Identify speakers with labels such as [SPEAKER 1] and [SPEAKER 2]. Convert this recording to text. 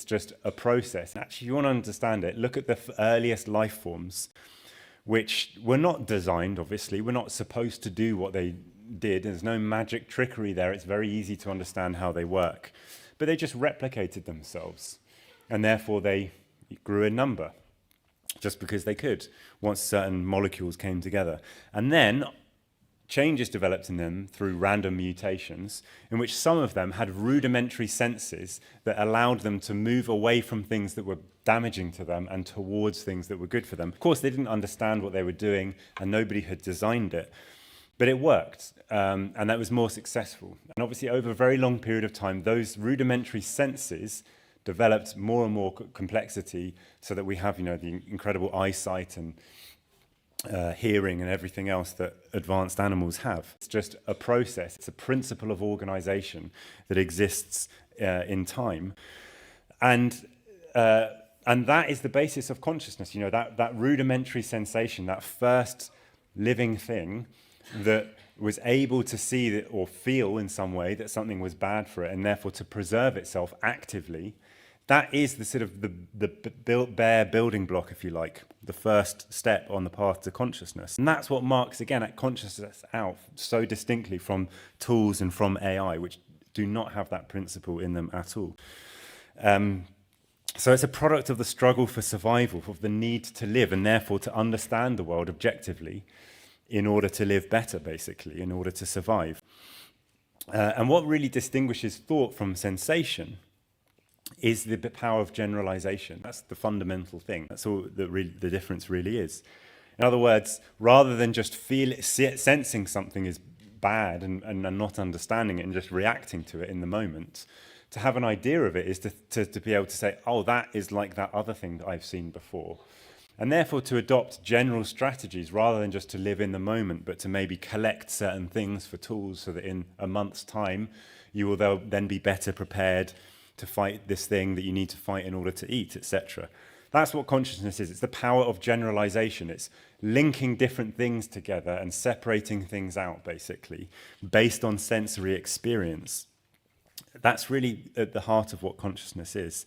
[SPEAKER 1] It's just a process. Actually, if you want to understand it, look at the earliest life forms, which were not designed, obviously. We're not supposed to do what they did. There's no magic trickery there. It's very easy to understand how they work. But they just replicated themselves, and therefore they grew in number, just because they could, once certain molecules came together. And then changes developed in them through random mutations, in which some of them had rudimentary senses that allowed them to move away from things that were damaging to them and towards things that were good for them. Of course, they didn't understand what they were doing, and nobody had designed it, but it worked, and that was more successful. And obviously, over a very long period of time, those rudimentary senses developed more and more complexity, so that we have, the incredible eyesight and hearing and everything else that advanced animals have. It's just a process. It's a principle of organization that exists in time. And that is the basis of consciousness, that rudimentary sensation, that first living thing that was able to see that, or feel in some way that something was bad for it, and therefore to preserve itself actively. That is the sort of the bare building block, if you like, the first step on the path to consciousness. And that's what marks, again, consciousness out so distinctly from tools and from AI, which do not have that principle in them at all. So it's a product of the struggle for survival, of the need to live, and therefore to understand the world objectively in order to live better, basically, in order to survive. And what really distinguishes thought from sensation is the power of generalization. That's the fundamental thing. That's all the difference really is. In other words, rather than just sensing something is bad and not understanding it and just reacting to it in the moment, to have an idea of it is to be able to say, oh, that is like that other thing that I've seen before. And therefore to adopt general strategies rather than just to live in the moment, but to maybe collect certain things for tools so that in a month's time, you will then be better prepared to fight this thing that you need to fight in order to eat, etc. That's what consciousness is. It's the power of generalization. It's linking different things together and separating things out, basically, based on sensory experience. That's really at the heart of what consciousness is.